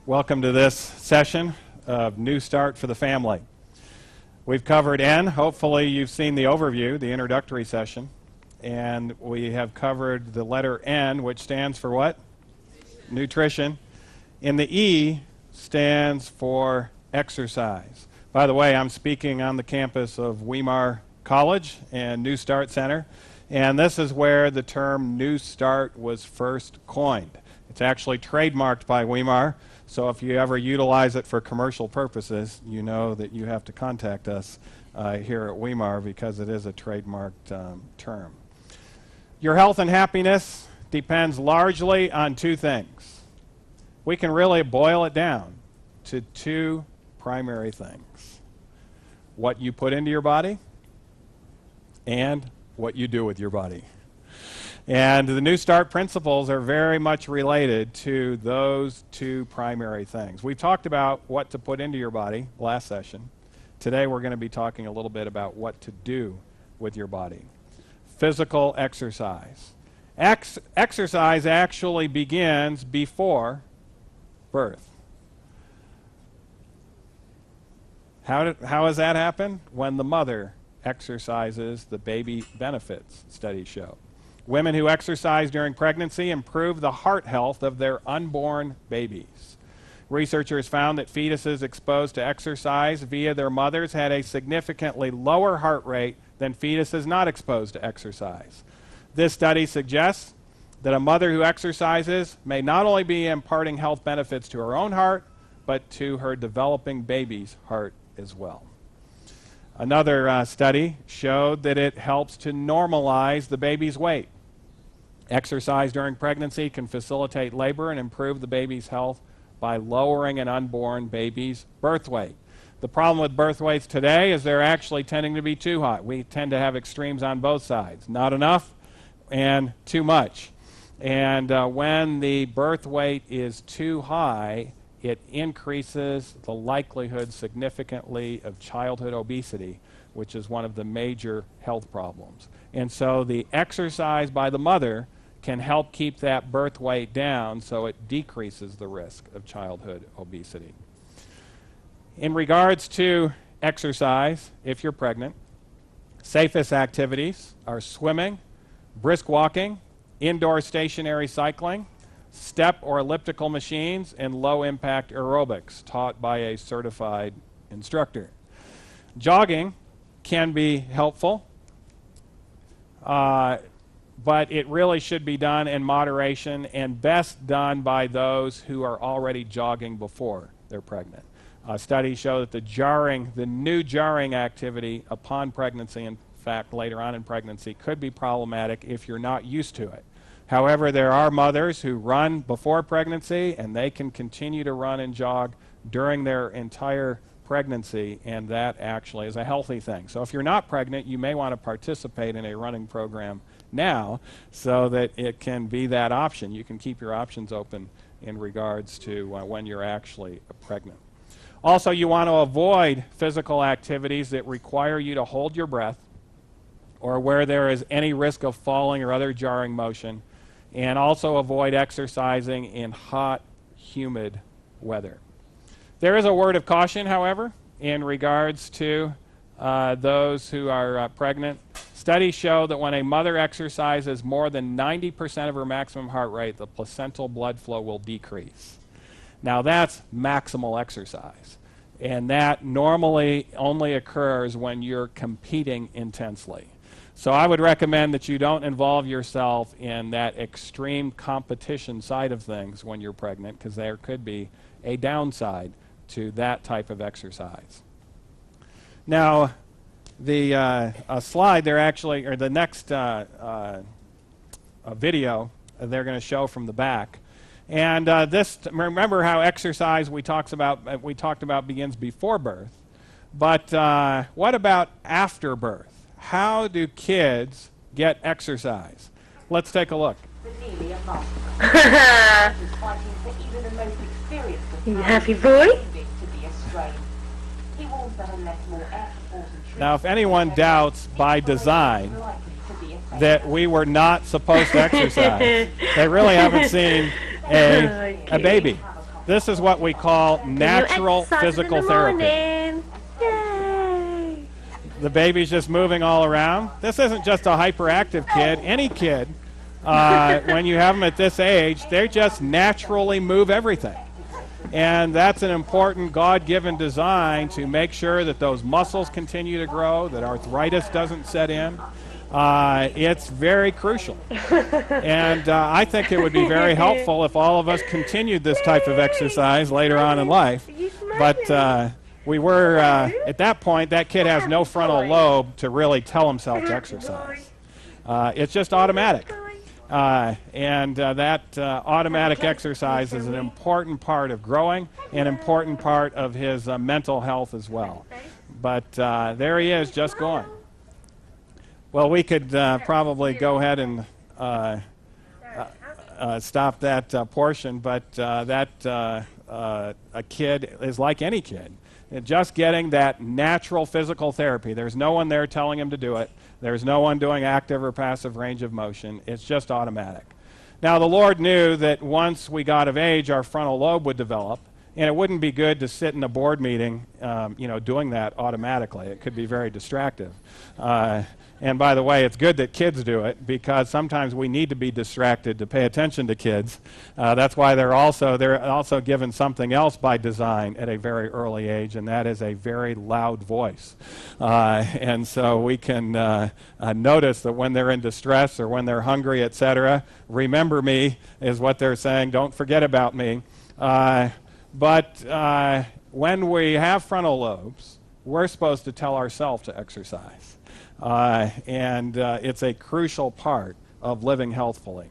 Welcome to this session of New Start for the Family. We've covered N. Hopefully you've seen the overview, the introductory session. And we have covered the letter N, which stands for what? Nutrition. And the E stands for exercise. By the way, I'm speaking on the campus of Weimar College and New Start Center. And this is where the term New Start was first coined. It's actually trademarked by Weimar. So if you ever utilize it for commercial purposes, you know that you have to contact us here at Weimar because it is a trademarked term. Your health and happiness depends largely on two things. We can really boil it down to two primary things. What you put into your body and what you do with your body. And the New Start principles are very much related to those two primary things. We've talked about what to put into your body last session. Today we're going to be talking a little bit about what to do with your body. Physical exercise. Exercise actually begins before birth. How does that happen? When the mother exercises, the baby benefits, studies show. Women who exercise during pregnancy improve the heart health of their unborn babies. Researchers found that fetuses exposed to exercise via their mothers had a significantly lower heart rate than fetuses not exposed to exercise. This study suggests that a mother who exercises may not only be imparting health benefits to her own heart, but to her developing baby's heart as well. Another study showed that it helps to normalize the baby's weight. Exercise during pregnancy can facilitate labor and improve the baby's health by lowering an unborn baby's birth weight. The problem with birth weights today is they're actually tending to be too high. We tend to have extremes on both sides. Not enough and too much. And when the birth weight is too high, it increases the likelihood significantly of childhood obesity, which is one of the major health problems. And so the exercise by the mother can help keep that birth weight down so it decreases the risk of childhood obesity. In regards to exercise, if you're pregnant, safest activities are swimming, brisk walking, indoor stationary cycling, step or elliptical machines, and low-impact aerobics taught by a certified instructor. Jogging can be helpful, but it really should be done in moderation and best done by those who are already jogging before they're pregnant. Studies show that the new jarring activity upon pregnancy, in fact later on in pregnancy, could be problematic if you're not used to it. However, there are mothers who run before pregnancy and they can continue to run and jog during their entire pregnancy, and that actually is a healthy thing. So if you're not pregnant, you may want to participate in a running program now so that it can be that option. You can keep your options open in regards to when you're actually pregnant. Also, you want to avoid physical activities that require you to hold your breath or where there is any risk of falling or other jarring motion, and also avoid exercising in hot, humid weather. There is a word of caution, however, in regards to those who are pregnant. Studies show that when a mother exercises more than 90% of her maximum heart rate, the placental blood flow will decrease. Now that's maximal exercise, and that normally only occurs when you're competing intensely. So I would recommend that you don't involve yourself in that extreme competition side of things when you're pregnant, because there could be a downside to that type of exercise. Now, the slide there actually, or the next video they're going to show from the back. And this, remember how exercise we talked about begins before birth, but what about after birth? How do kids get exercise? Let's take a look. Happy boy? Now, if anyone doubts by design that we were not supposed to exercise, they really haven't seen a baby. This is what we call natural physical therapy. Yay! The baby's just moving all around. This isn't just a hyperactive kid. Any kid, when you have them at this age, they just naturally move everything. And that's an important God-given design to make sure that those muscles continue to grow, that arthritis doesn't set in. It's very crucial. And I think it would be very helpful if all of us continued this type of exercise later on in life. But we were, at that point, that kid has no frontal lobe to really tell himself to exercise. It's just automatic. That automatic exercise is an important part of growing, an important part of his mental health as well. But there he is, just going. Well, we could probably go ahead and stop that portion, but a kid is like any kid. Just getting that natural physical therapy. There's no one there telling him to do it. There's no one doing active or passive range of motion. It's just automatic. Now, the Lord knew that once we got of age, our frontal lobe would develop, and it wouldn't be good to sit in a board meeting, doing that automatically. It could be very distractive. And by the way, it's good that kids do it, because sometimes we need to be distracted to pay attention to kids. That's why they're also given something else by design at a very early age, and that is a very loud voice. And so we can notice that when they're in distress or when they're hungry, etc., remember me is what they're saying. Don't forget about me. But when we have frontal lobes, we're supposed to tell ourselves to exercise. It's a crucial part of living healthfully.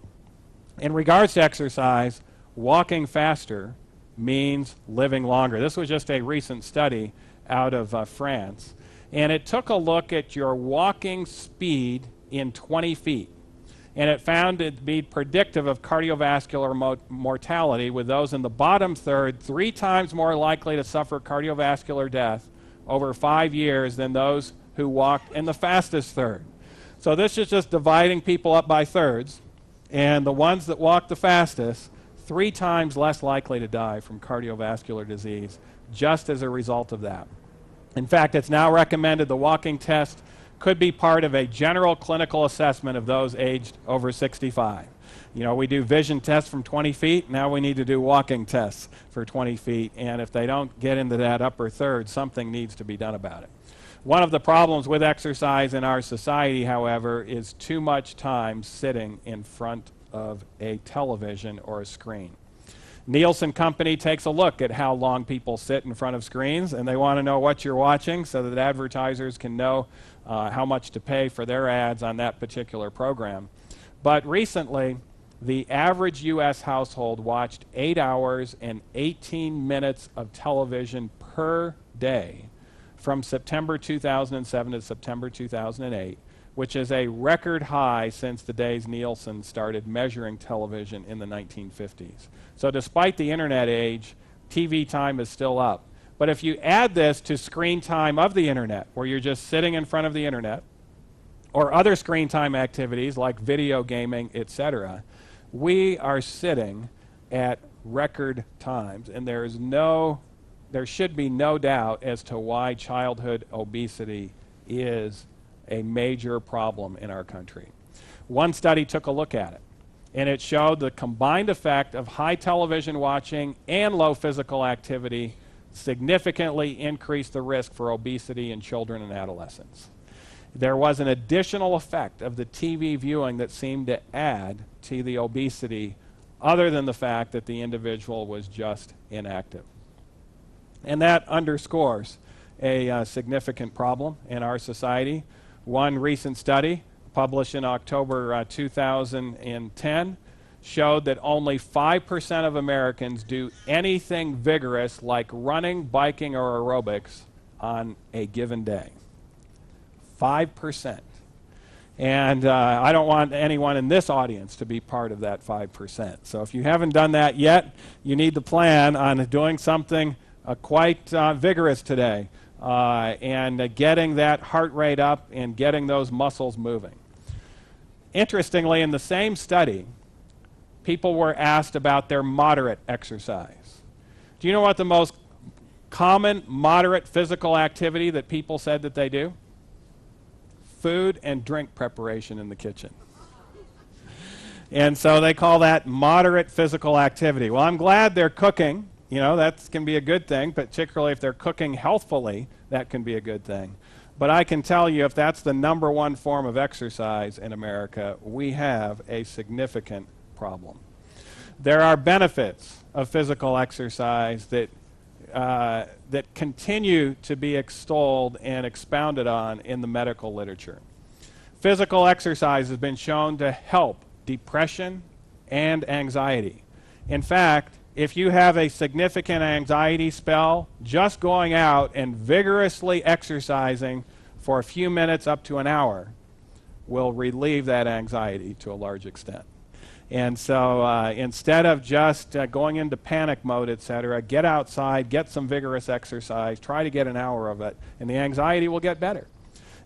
In regards to exercise, walking faster means living longer. This was just a recent study out of France, and it took a look at your walking speed in 20 feet. And it found it to be predictive of cardiovascular mortality, with those in the bottom third 3 times more likely to suffer cardiovascular death over 5 years than those who walked in the fastest third. So this is just dividing people up by thirds, and the ones that walk the fastest, 3 times less likely to die from cardiovascular disease just as a result of that. In fact, it's now recommended the walking test could be part of a general clinical assessment of those aged over 65. We do vision tests from 20 feet. Now we need to do walking tests for 20 feet. And if they don't get into that upper third, something needs to be done about it. One of the problems with exercise in our society, however, is too much time sitting in front of a television or a screen. Nielsen Company takes a look at how long people sit in front of screens, and they want to know what you're watching so that advertisers can know how much to pay for their ads on that particular program. But recently, the average U.S. household watched 8 hours and 18 minutes of television per day from September 2007 to September 2008, which is a record high since the days Nielsen started measuring television in the 1950s. So despite the internet age, TV time is still up. But if you add this to screen time of the internet, where you're just sitting in front of the internet, or other screen time activities like video gaming, etc., we are sitting at record times, and there should be no doubt as to why childhood obesity is a major problem in our country. One study took a look at it, and it showed the combined effect of high television watching and low physical activity significantly increased the risk for obesity in children and adolescents. There was an additional effect of the TV viewing that seemed to add to the obesity, other than the fact that the individual was just inactive. And that underscores a significant problem in our society. One recent study, published in October 2010, showed that only 5% of Americans do anything vigorous like running, biking, or aerobics on a given day. 5%. And I don't want anyone in this audience to be part of that 5%. So if you haven't done that yet, you need to plan on doing something quite vigorous today and getting that heart rate up and getting those muscles moving. Interestingly, in the same study, people were asked about their moderate exercise. Do you know what the most common moderate physical activity that people said that they do? Food and drink preparation in the kitchen. And so they call that moderate physical activity. Well, I'm glad they're cooking. You know, that can be a good thing, particularly if they're cooking healthfully, that can be a good thing. But I can tell you, if that's the number one form of exercise in America, we have a significant problem. There are benefits of physical exercise that continue to be extolled and expounded on in the medical literature. Physical exercise has been shown to help depression and anxiety. In fact, if you have a significant anxiety spell, just going out and vigorously exercising for a few minutes up to an hour will relieve that anxiety to a large extent. And so instead of just going into panic mode, etc., get outside, get some vigorous exercise, try to get an hour of it, and the anxiety will get better.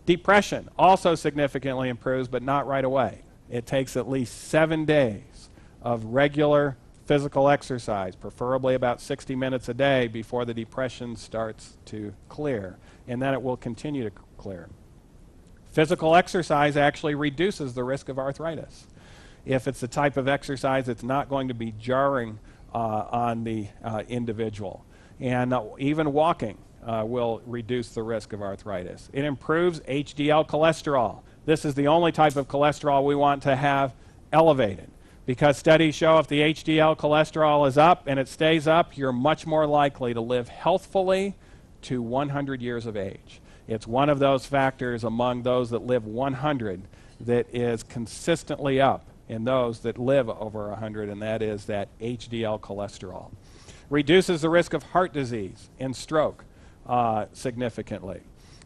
Depression also significantly improves, but not right away. It takes at least 7 days of regular physical exercise, preferably about 60 minutes a day, before the depression starts to clear, and then it will continue to clear. Physical exercise actually reduces the risk of arthritis if it's the type of exercise that's not going to be jarring on the individual. And even walking will reduce the risk of arthritis. It improves HDL cholesterol. This is the only type of cholesterol we want to have elevated, because studies show if the HDL cholesterol is up and it stays up, you're much more likely to live healthfully to 100 years of age. It's one of those factors among those that live 100 that is consistently up in those that live over 100, and that is that HDL cholesterol. Reduces the risk of heart disease and stroke significantly.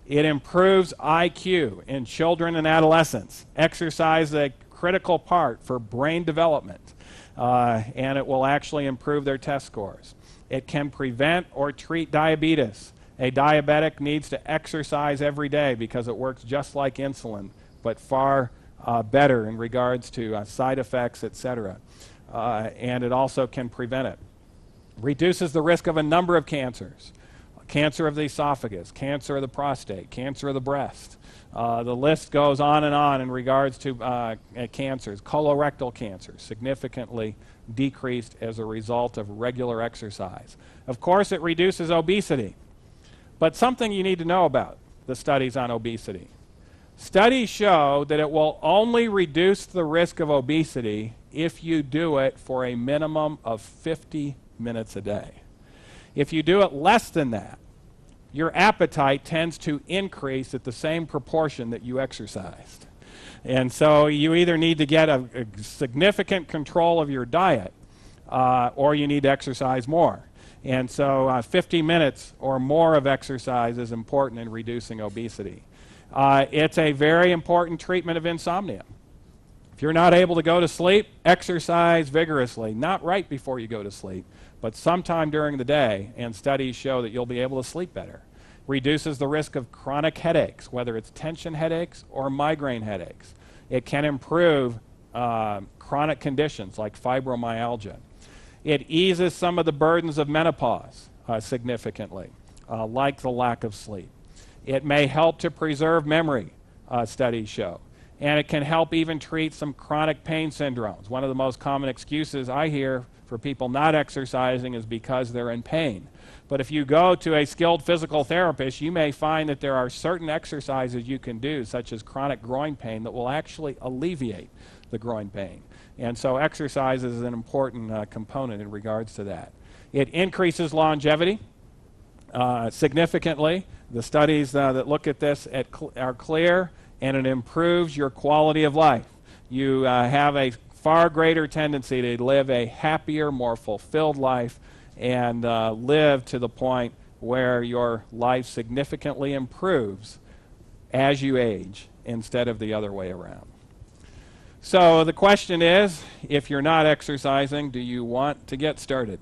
It improves IQ in children and adolescents. Exercise is a critical part for brain development, and it will actually improve their test scores. It can prevent or treat diabetes. A diabetic needs to exercise every day because it works just like insulin, but far better in regards to side effects, etc. And it also can prevent it. Reduces the risk of a number of cancers. Cancer of the esophagus, cancer of the prostate, cancer of the breast. The list goes on and on in regards to cancers. Colorectal cancer, significantly decreased as a result of regular exercise. Of course, it reduces obesity. But something you need to know about the studies on obesity. Studies show that it will only reduce the risk of obesity if you do it for a minimum of 50 minutes a day. If you do it less than that, your appetite tends to increase at the same proportion that you exercised. And so you either need to get a significant control of your diet or you need to exercise more. And so 50 minutes or more of exercise is important in reducing obesity. It's a very important treatment of insomnia. If you're not able to go to sleep, exercise vigorously, not right before you go to sleep, but sometime during the day, and studies show that you'll be able to sleep better. Reduces the risk of chronic headaches, whether it's tension headaches or migraine headaches. It can improve chronic conditions like fibromyalgia. It eases some of the burdens of menopause significantly, like the lack of sleep. It may help to preserve memory, studies show. And it can help even treat some chronic pain syndromes. One of the most common excuses I hear for people not exercising is because they're in pain. But if you go to a skilled physical therapist, you may find that there are certain exercises you can do, such as chronic groin pain, that will actually alleviate the groin pain. And so exercise is an important component in regards to that. It increases longevity significantly. The studies that look at this are clear, and it improves your quality of life. You have a far greater tendency to live a happier, more fulfilled life and live to the point where your life significantly improves as you age instead of the other way around. So the question is, if you're not exercising, do you want to get started?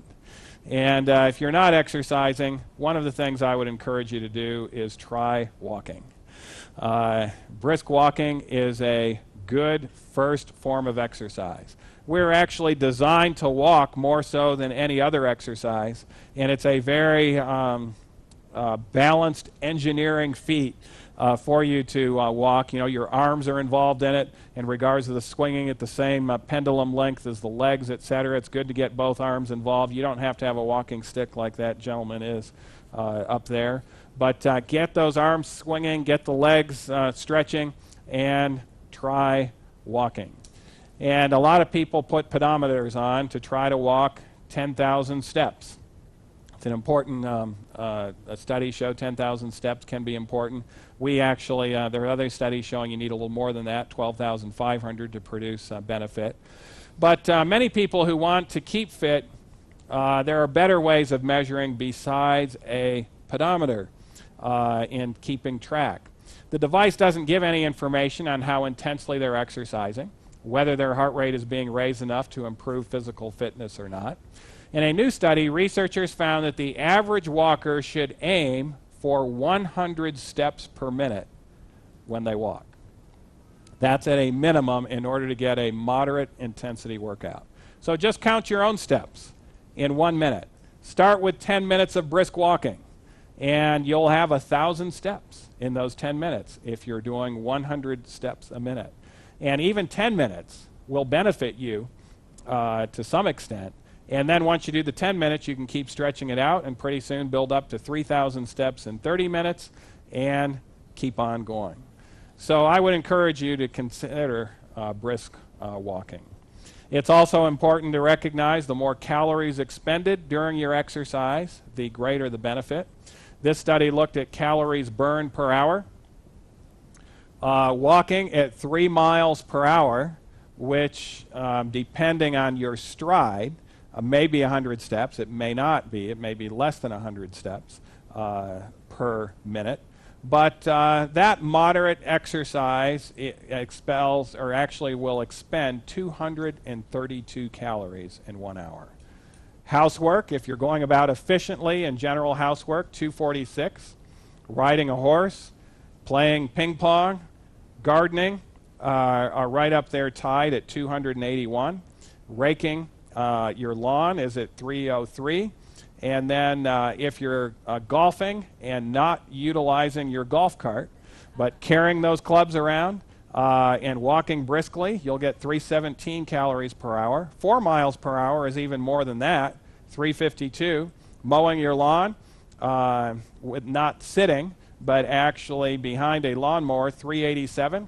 And if you're not exercising, one of the things I would encourage you to do is try walking. Brisk walking is a good first form of exercise. we're actually designed to walk more so than any other exercise, and it's a very balanced engineering feat for you to walk. You know, your arms are involved in it in regards to the swinging at the same pendulum length as the legs, etc. It's good to get both arms involved. You don't have to have a walking stick like that gentleman is up there. But get those arms swinging, get the legs stretching, and try walking. And a lot of people put pedometers on to try to walk 10,000 steps. It's an important study show 10,000 steps can be important. We actually, there are other studies showing you need a little more than that, 12,500 to produce benefit. But many people who want to keep fit, there are better ways of measuring besides a pedometer in keeping track. The device doesn't give any information on how intensely they're exercising, whether their heart rate is being raised enough to improve physical fitness or not. In a new study, researchers found that the average walker should aim for 100 steps per minute when they walk. That's at a minimum in order to get a moderate intensity workout. So just count your own steps in 1 minute. Start with 10 minutes of brisk walking, and you'll have 1,000 steps in those 10 minutes if you're doing 100 steps a minute. And even 10 minutes will benefit you to some extent. And then once you do the 10 minutes, you can keep stretching it out and pretty soon build up to 3,000 steps in 30 minutes and keep on going. So I would encourage you to consider brisk walking. It's also important to recognize the more calories expended during your exercise, the greater the benefit. This study looked at calories burned per hour. Walking at 3 miles per hour, which depending on your stride, may be 100 steps. It may not be. It may be less than 100 steps per minute. But that moderate exercise expels, or actually will expend 232 calories in 1 hour. Housework, if you're going about efficiently in general housework, 246. Riding a horse, playing ping pong, gardening are right up there tied at 281. Raking your lawn is at 303. And then if you're golfing and not utilizing your golf cart, but carrying those clubs around and walking briskly, you'll get 317 calories per hour. 4 miles per hour is even more than that, 352. Mowing your lawn with not sitting, but actually behind a lawnmower, 387.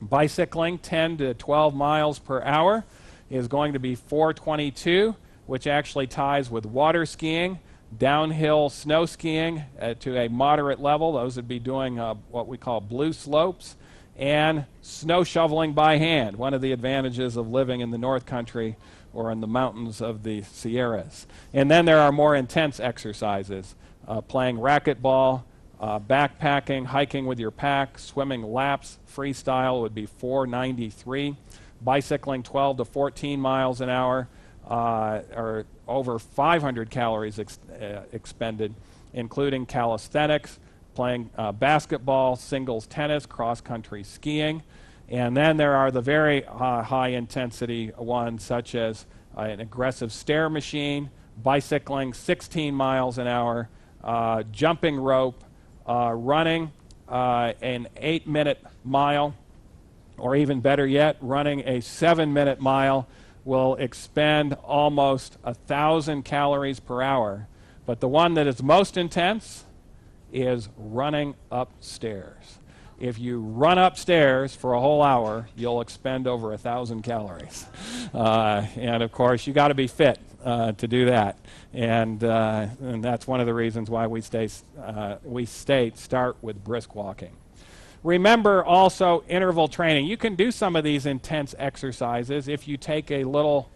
Bicycling 10 to 12 miles per hour is going to be 422, which actually ties with water skiing, downhill snow skiing to a moderate level. Those would be doing what we call blue slopes, and snow shoveling by hand, one of the advantages of living in the North Country or in the mountains of the Sierras. And then there are more intense exercises, playing racquetball, backpacking, hiking with your pack, swimming laps, freestyle would be 493, bicycling 12 to 14 miles an hour, or over 500 calories expended, including calisthenics, playing basketball, singles tennis, cross-country skiing. And then there are the very high-intensity ones, such as an aggressive stair machine, bicycling 16 miles an hour, jumping rope, running an 8-minute mile, or even better yet, running a 7-minute mile will expend almost 1,000 calories per hour. But the one that is most intense is running upstairs. If you run upstairs for a whole hour, you'll expend over 1,000 calories. And of course, you got to be fit to do that. And that's one of the reasons why we state start with brisk walking. Remember also interval training. You can do some of these intense exercises if you take a little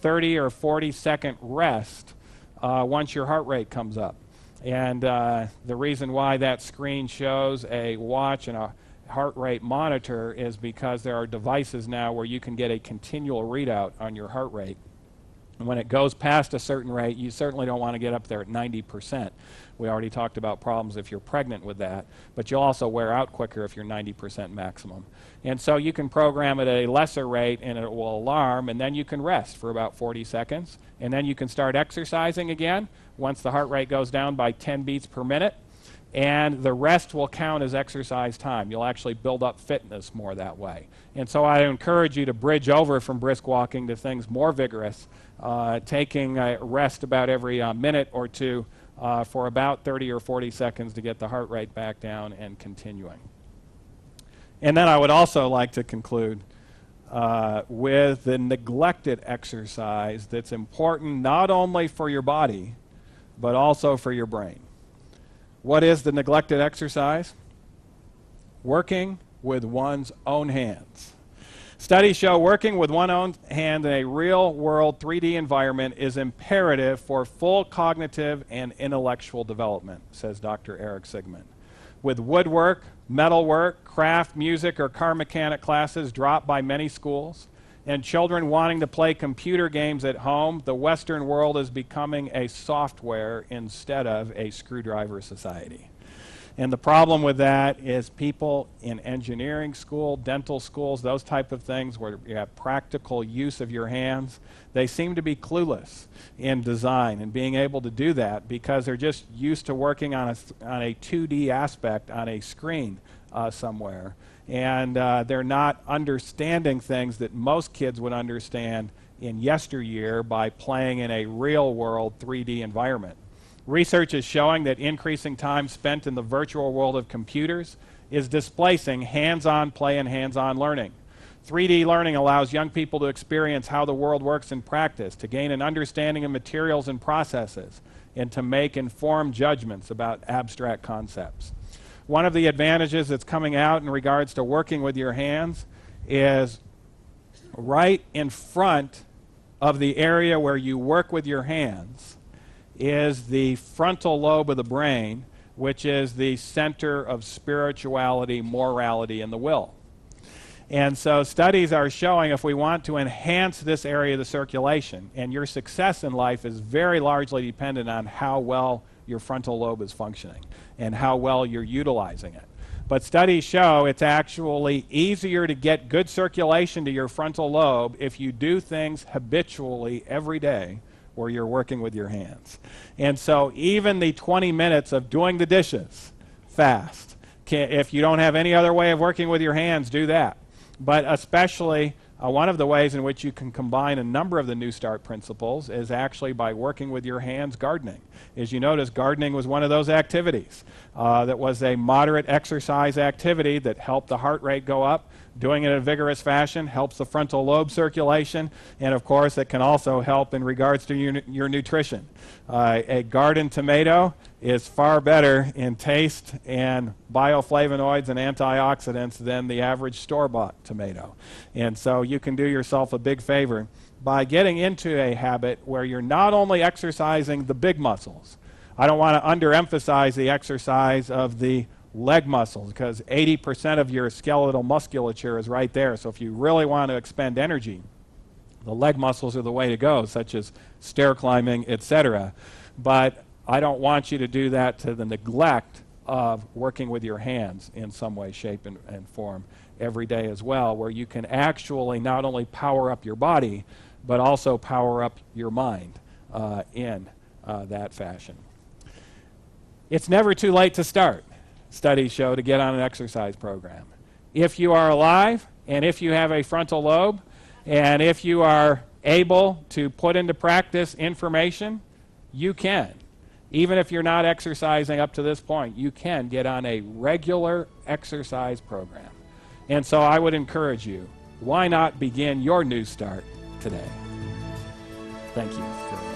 30 or 40 second rest once your heart rate comes up. And the reason why that screen shows a watch and a heart rate monitor is because there are devices now where you can get a continual readout on your heart rate. And when it goes past a certain rate, you certainly don't want to get up there at 90%. We already talked about problems if you're pregnant with that, but you'll also wear out quicker if you're 90% maximum. And so you can program at a lesser rate and it will alarm, and then you can rest for about 40 seconds, and then you can start exercising again once the heart rate goes down by 10 beats per minute, and the rest will count as exercise time. You'll actually build up fitness more that way. And so I encourage you to bridge over from brisk walking to things more vigorous, taking a rest about every minute or two for about 30 or 40 seconds to get the heart rate back down and continuing. And then I would also like to conclude with the neglected exercise that's important not only for your body, but also for your brain. What is the neglected exercise? Working with one's own hands. Studies show working with one's own hand in a real-world 3D environment is imperative for full cognitive and intellectual development, says Dr. Eric Sigmund. With woodwork, metalwork, craft, music, or car mechanic classes dropped by many schools, and children wanting to play computer games at home, the Western world is becoming a software instead of a screwdriver society. And the problem with that is people in engineering school, dental schools, those type of things where you have practical use of your hands, they seem to be clueless in design and being able to do that because they're just used to working on a 2D aspect on a screen somewhere. And they're not understanding things that most kids would understand in yesteryear by playing in a real-world 3D environment. Research is showing that increasing time spent in the virtual world of computers is displacing hands-on play and hands-on learning. 3D learning allows young people to experience how the world works in practice, to gain an understanding of materials and processes, and to make informed judgments about abstract concepts. One of the advantages that's coming out in regards to working with your hands is right in front of the area where you work with your hands is the frontal lobe of the brain, which is the center of spirituality, morality, and the will. And so studies are showing if we want to enhance this area of the circulation, and your success in life is very largely dependent on how well your frontal lobe is functioning and how well you're utilizing it. But studies show it's actually easier to get good circulation to your frontal lobe if you do things habitually every day where you're working with your hands. And so even the 20 minutes of doing the dishes fast, if you don't have any other way of working with your hands, do that. But especially one of the ways in which you can combine a number of the New Start principles is actually by working with your hands gardening. As you notice, gardening was one of those activities that was a moderate exercise activity that helped the heart rate go up. Doing it in a vigorous fashion helps the frontal lobe circulation, and of course it can also help in regards to your nutrition. A garden tomato is far better in taste and bioflavonoids and antioxidants than the average store-bought tomato. And so you can do yourself a big favor by getting into a habit where you're not only exercising the big muscles. I don't want to underemphasize the exercise of the leg muscles because 80% of your skeletal musculature is right there. So if you really want to expend energy, the leg muscles are the way to go, such as stair climbing, etc. But I don't want you to do that to the neglect of working with your hands in some way, shape, and form every day as well, where you can actually not only power up your body, but also power up your mind in that fashion. It's never too late to start, studies show, to get on an exercise program. If you are alive, and if you have a frontal lobe, and if you are able to put into practice information, you can. Even if you're not exercising up to this point, you can get on a regular exercise program. And so I would encourage you, why not begin your new start today? Thank you very much.